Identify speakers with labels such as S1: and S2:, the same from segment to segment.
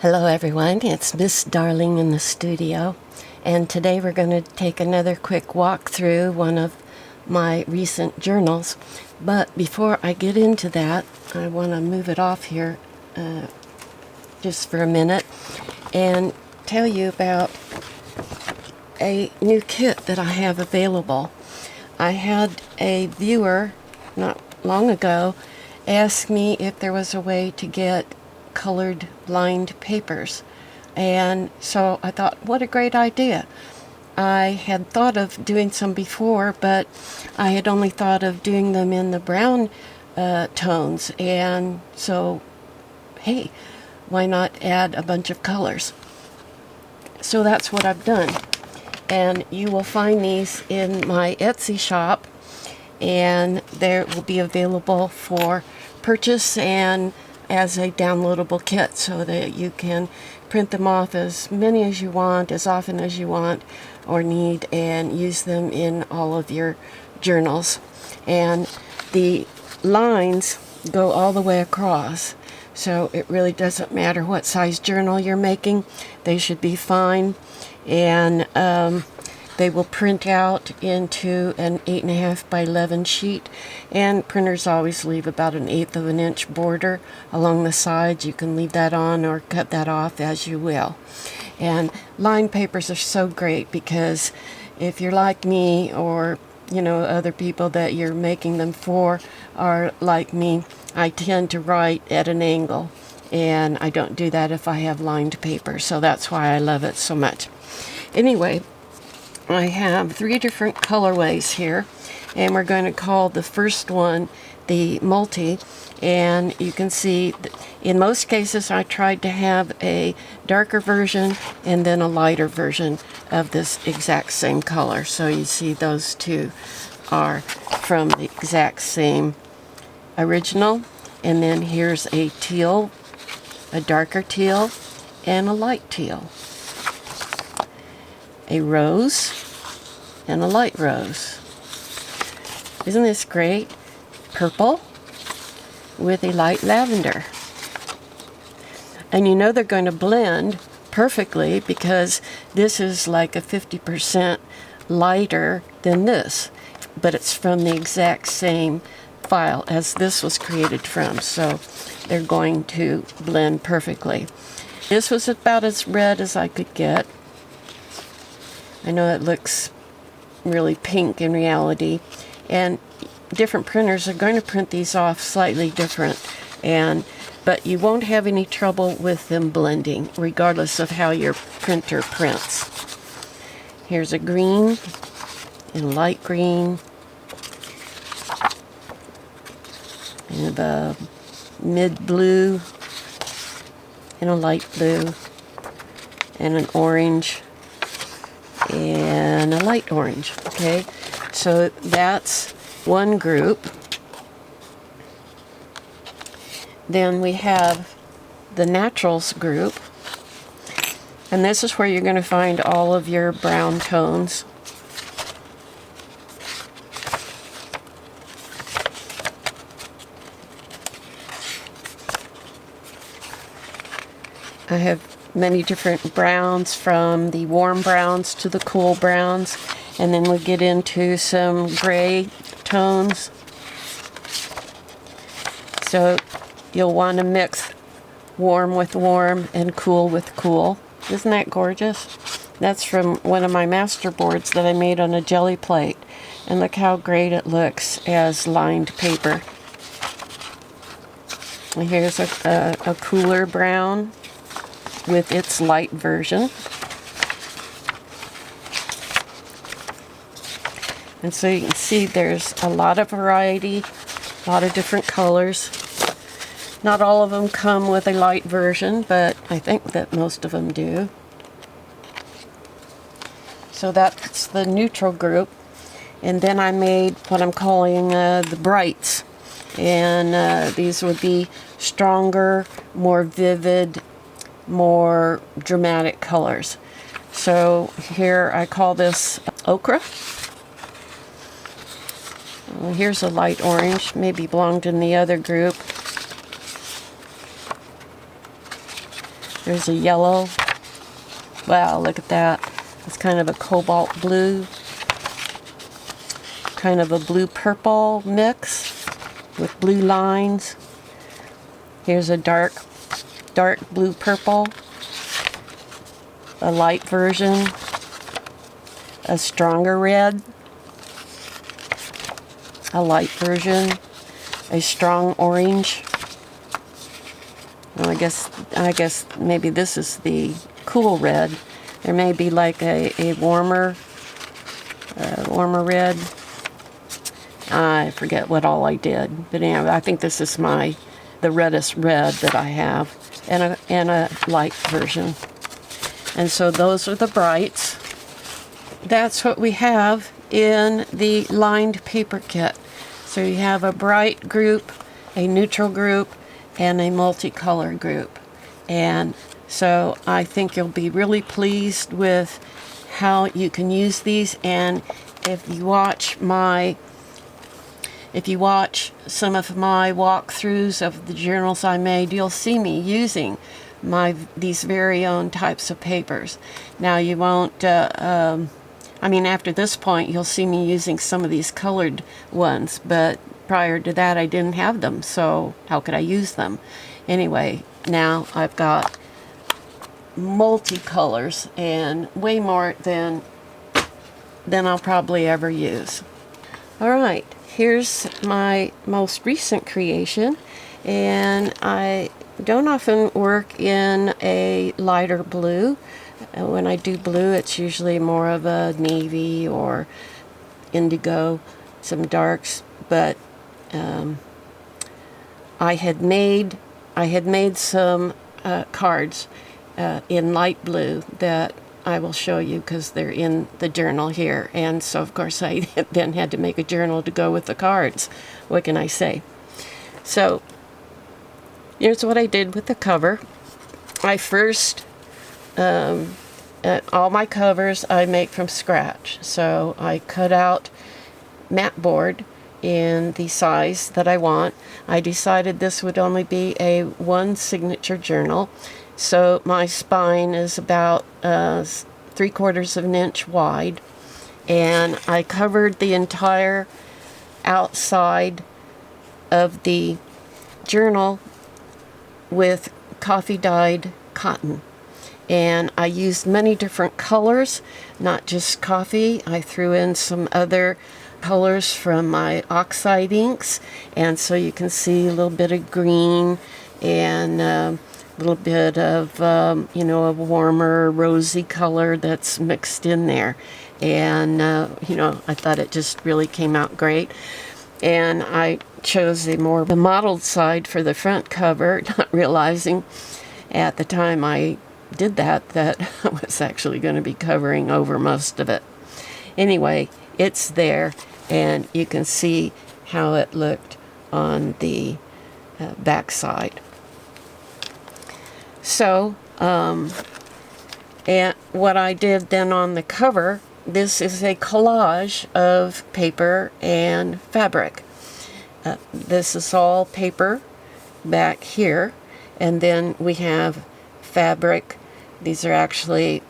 S1: Hello everyone, it's Miss Darling in the studio, and today we're going to take another quick walk through one of my recent journals. But before I get into that, I want to move it off here just for a minute and tell you about a new kit that I have available. I had a viewer not long ago ask me if there was a way to get colored lined papers, and so I thought, what a great idea. I had thought of doing some before, but I had only thought of doing them in the brown tones, and so hey, why not add a bunch of colors? So that's what I've done, and you will find these in my Etsy shop, and there will be available for purchase and as a downloadable kit, so that you can print them off as many as you want, as often as you want or need, and use them in all of your journals. And the lines go all the way across, so it really doesn't matter what size journal you're making. They should be fine, and they will print out into an 8.5 by 11 sheet, and printers always leave about 1/8 of an inch border along the sides. You can leave that on or cut that off as you will. And lined papers are so great because if you're like me, or other people that you're making them for are like me, I tend to write at an angle, and I don't do that if I have lined paper, so that's why I love it so much. Anyway, I have 3 different colorways here, and we're going to call the first one the multi. And you can see in most cases I tried to have a darker version and then a lighter version of this exact same color. So you see those two are from the exact same original. And then here's a teal, a darker teal, and a light teal. A rose and a light rose. Isn't this great? Purple with a light lavender. And they're going to blend perfectly because this is like a 50% lighter than this, but it's from the exact same file as this was created from, so they're going to blend perfectly. This was about as red as I could get. I know it looks really pink in reality, and different printers are going to print these off slightly different, but you won't have any trouble with them blending regardless of how your printer prints. Here's a green and a light green and a mid blue and a light blue and an orange and a light orange. Okay, so that's one group. Then we have the naturals group, and this is where you're going to find all of your brown tones. I have many different browns, from the warm browns to the cool browns, and then we get into some gray tones. So you'll want to mix warm with warm and cool with cool. Isn't that gorgeous? That's from one of my masterboards that I made on a jelly plate, and look how great it looks as lined paper. And here's a cooler brown with its light version. And so you can see there's a lot of variety, a lot of different colors. Not all of them come with a light version, but I think that most of them do. So that's the neutral group. And then I made what I'm calling the brights. And these would be stronger, more vivid, more dramatic colors. So here I call this ochre. Well, here's a light orange, maybe belonged in the other group. There's a yellow. Wow, look at that. It's kind of a cobalt blue, kind of a blue-purple mix with blue lines. Here's a dark blue-purple, a light version, a stronger red, a light version, a strong orange. Well, I guess maybe this is the cool red. There may be like a warmer red. I forget what all I did, but anyway, I think this is the reddest red that I have, and a light version. And so those are the brights. That's what we have in the lined paper kit. So you have a bright group, a neutral group, and a multicolored group. And so I think you'll be really pleased with how you can use these. And if you watch some of my walkthroughs of the journals I made, you'll see me using these very own types of papers. Now you won't, after this point you'll see me using some of these colored ones, but prior to that I didn't have them, so how could I use them? Anyway, now I've got multicolors and way more than I'll probably ever use. Alright, here's my most recent creation, and I don't often work in a lighter blue. When I do blue, it's usually more of a navy or indigo, some darks, but I had made some cards in light blue that I will show you because they're in the journal here. And so of course I then had to make a journal to go with the cards. What can I say? So here's what I did with the cover. I first, all my covers I make from scratch. So I cut out mat board in the size that I want. I decided this would only be a one signature journal. So my spine is about 3/4 of an inch wide, and I covered the entire outside of the journal with coffee dyed cotton. And I used many different colors, not just coffee. I threw in some other colors from my oxide inks, and so you can see a little bit of green and a little bit of a warmer rosy color that's mixed in there. And I thought it just really came out great. And I chose the mottled side for the front cover, not realizing at the time I did that I was actually going to be covering over most of it. Anyway, it's there, and you can see how it looked on the back side. So, and what I did then on the cover, this is a collage of paper and fabric. This is all paper back here, and then we have fabric. These are actually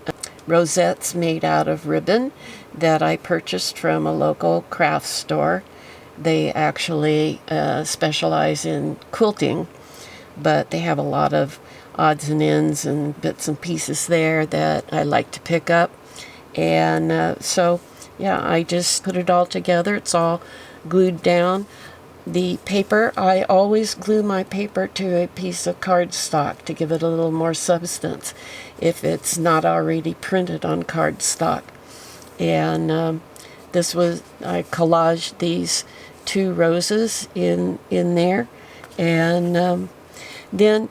S1: rosettes made out of ribbon that I purchased from a local craft store. They actually specialize in quilting, but they have a lot of odds and ends and bits and pieces there that I like to pick up. And so yeah, I just put it all together. It's all glued down. The paper, I always glue my paper to a piece of cardstock to give it a little more substance if it's not already printed on cardstock. And I collaged these two roses in there, and then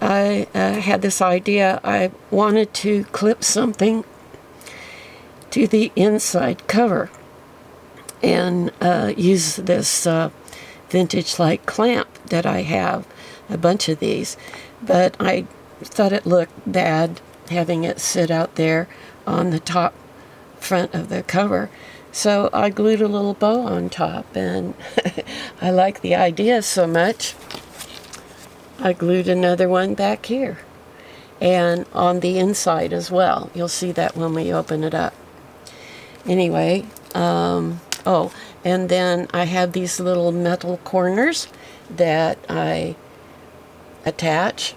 S1: I had this idea. I wanted to clip something to the inside cover and use this vintage-like clamp that I have, a bunch of these, but I thought it looked bad having it sit out there on the top front of the cover. So I glued a little bow on top, and I like the idea so much, I glued another one back here. and on the inside as well. You'll see that when we open it up. Anyway, oh, and then I have these little metal corners that I attach,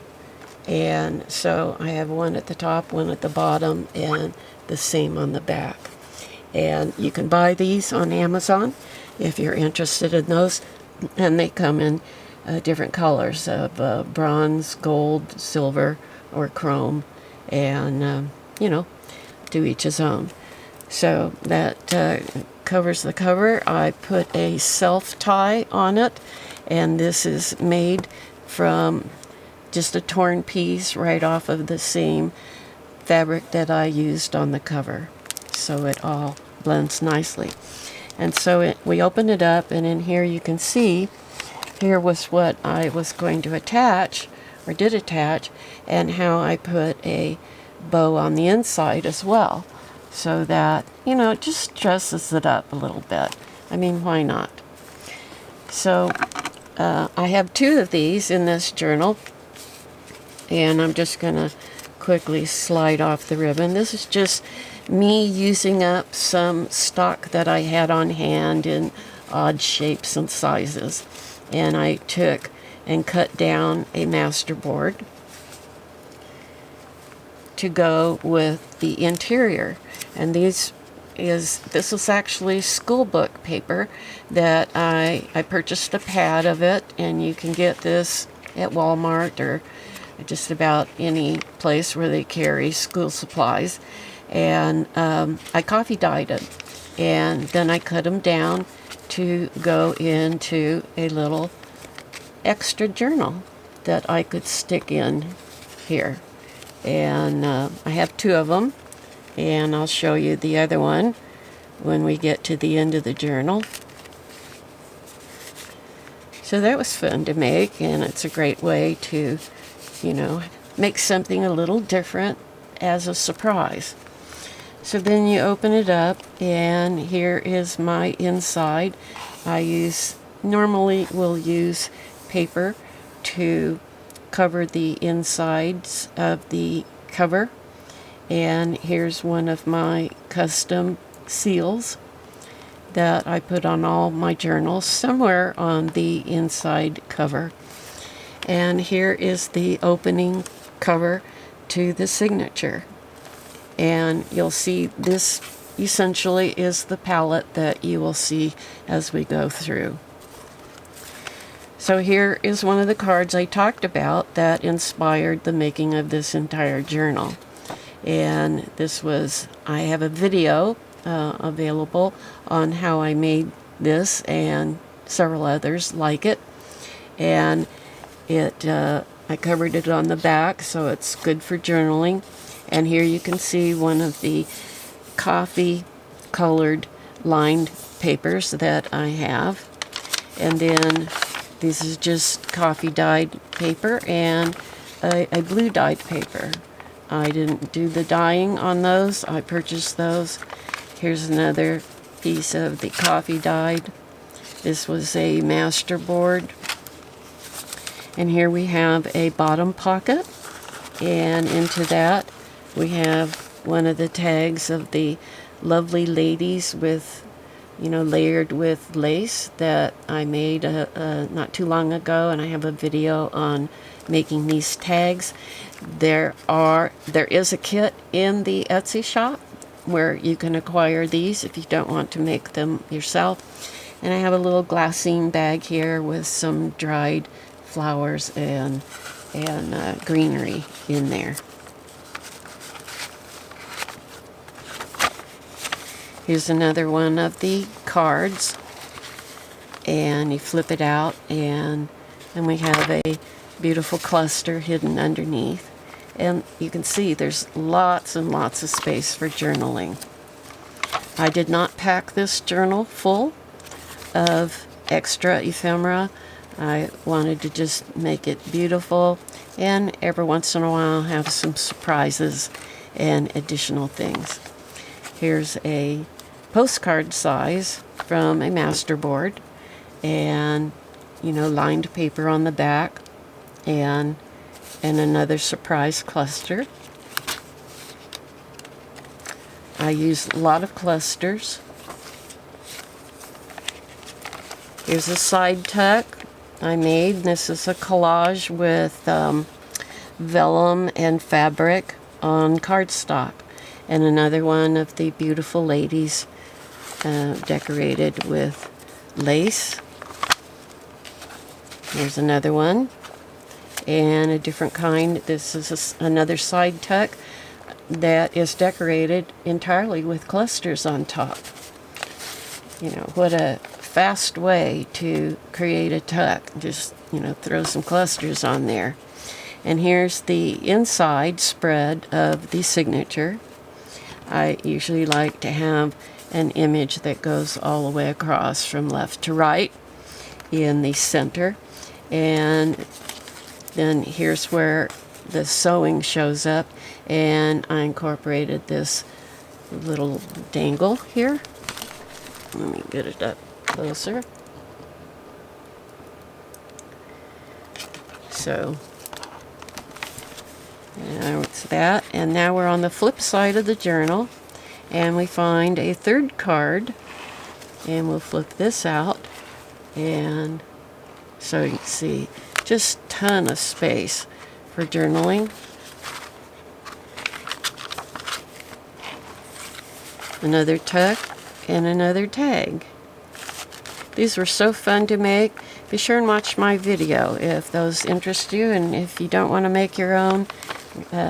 S1: and so I have one at the top, one at the bottom, and the same on the back. And you can buy these on Amazon if you're interested in those, and they come in different colors of bronze, gold, silver, or chrome, and you know, to each his own. So that covers the cover. I put a self-tie on it, and this is made from just a torn piece right off of the same fabric that I used on the cover. So it all blends nicely. And so we open it up, and in here you can see, here was what I was going to attach, or did attach, and how I put a bow on the inside as well, so that, you know, it just dresses it up a little bit. I mean, why not? So I have 2 of these in this journal, and I'm just going to quickly slide off the ribbon. This is just me using up some stock that I had on hand in odd shapes and sizes. And I took and cut down a masterboard to go with the interior. And this is actually school book paper that I purchased a pad of it, and you can get this at Walmart or just about any place where they carry school supplies. And I coffee dyed it, and then I cut them down to go into a little extra journal that I could stick in here. And I have 2 of them, and I'll show you the other one when we get to the end of the journal. So that was fun to make, and it's a great way to, you know, make something a little different as a surprise. So then you open it up, and here is my inside. I normally will use paper to cover the insides of the cover. And here's one of my custom seals that I put on all my journals, somewhere on the inside cover. And here is the opening cover to the signature. And you'll see this essentially is the palette that you will see as we go through. So here is one of the cards I talked about that inspired the making of this entire journal. And this was, I have a video available on how I made this and several others like it. And I covered it on the back, so it's good for journaling. And here you can see one of the coffee colored lined papers that I have. And then this is just coffee dyed paper and a blue dyed paper. I didn't do the dyeing on those. I purchased those. Here's another piece of the coffee dyed. This was a masterboard. And here we have a bottom pocket. And into that we have one of the tags of the lovely ladies with, you know, layered with lace that I made not too long ago, and I have a video on making these tags. There is a kit in the Etsy shop where you can acquire these if you don't want to make them yourself. And I have a little glassine bag here with some dried flowers and greenery in there. Here's another one of the cards, and you flip it out, and then we have a beautiful cluster hidden underneath. And you can see there's lots and lots of space for journaling. I did not pack this journal full of extra ephemera. I wanted to just make it beautiful, and every once in a while have some surprises and additional things. Here's a postcard size from a masterboard, and, you know, lined paper on the back, and and another surprise cluster. I use a lot of clusters. Here's a side tuck I made. This is a collage with vellum and fabric on cardstock, and another one of the beautiful ladies decorated with lace. Here's another one, and a different kind. This is another side tuck that is decorated entirely with clusters on top. You know, what a fast way to create a tuck. Just, you know, throw some clusters on there. And here's the inside spread of the signature. I usually like to have an image that goes all the way across from left to right in the center. And then here's where the sewing shows up, and I incorporated this little dangle here. Let me get it up closer. So it's that, and now we're on the flip side of the journal, and we find a third card, and we'll flip this out, and so you can see just a ton of space for journaling. Another tuck and another tag. These were so fun to make. Be sure and watch my video if those interest you, and if you don't want to make your own,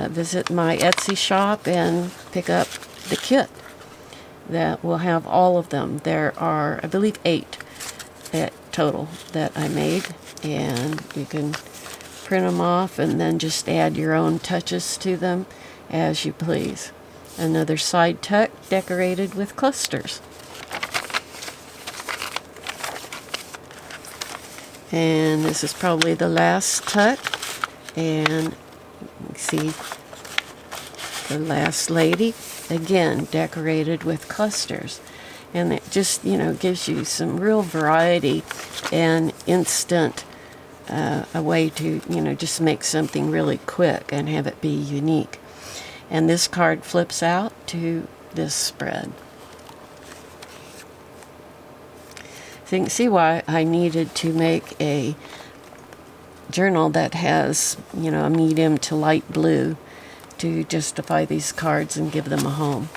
S1: visit my Etsy shop and pick up the kit that will have all of them. There are, I believe, 8 total that I made, and you can print them off and then just add your own touches to them as you please. Another side tuck decorated with clusters. And this is probably the last tuck, and you see the last lady, again decorated with clusters. And it just, you know, gives you some real variety and instant a way to, you know, just make something really quick and have it be unique. And this card flips out to this spread. So you can see why I needed to make a journal that has, you know, a medium to light blue to justify these cards and give them a home.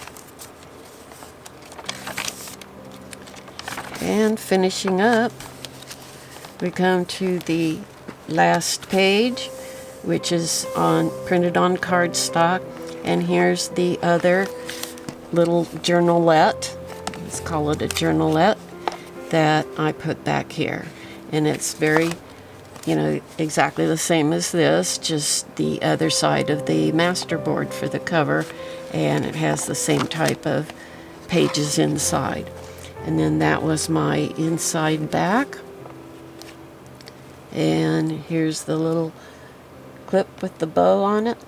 S1: And finishing up, we come to the last page, which is printed on cardstock, and here's the other little journalette. Let's call it a journalette that I put back here, and it's very, you know, exactly the same as this, just the other side of the masterboard for the cover, and it has the same type of pages inside. And then that was my inside back. And here's the little clip with the bow on it.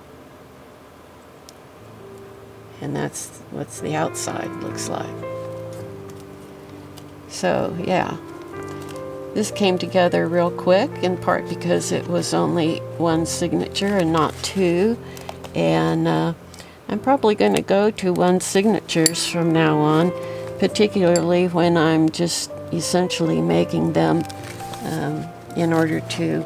S1: And that's what the outside looks like. So yeah, this came together real quick, in part because it was only one signature and not 2. And I'm probably going to go to 1 signatures from now on, particularly when I'm just essentially making them in order to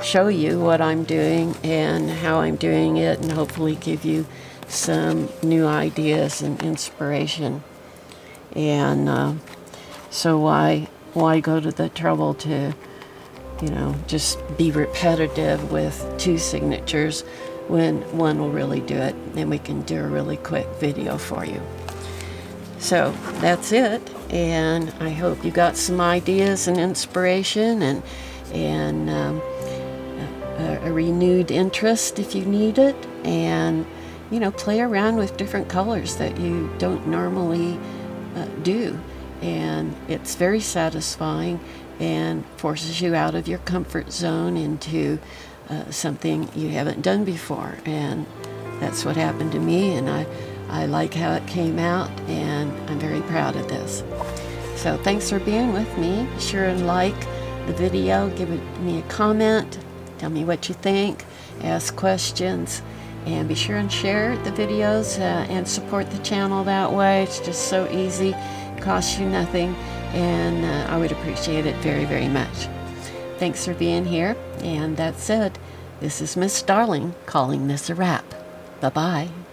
S1: show you what I'm doing and how I'm doing it, and hopefully give you some new ideas and inspiration. And so why go to the trouble to, you know, just be repetitive with 2 signatures when one will really do it, and we can do a really quick video for you. So that's it, and I hope you got some ideas and inspiration, and a renewed interest if you need it, and, you know, play around with different colors that you don't normally do. And it's very satisfying and forces you out of your comfort zone into something you haven't done before. And that's what happened to me, and I like how it came out, and I'm very proud of this. So thanks for being with me. Be sure and like the video, give me a comment, tell me what you think, ask questions, and be sure and share the videos and support the channel that way. It's just so easy, costs you nothing, and I would appreciate it very, very much. Thanks for being here, and that said, this is Miss Darling calling this a wrap. Bye-bye.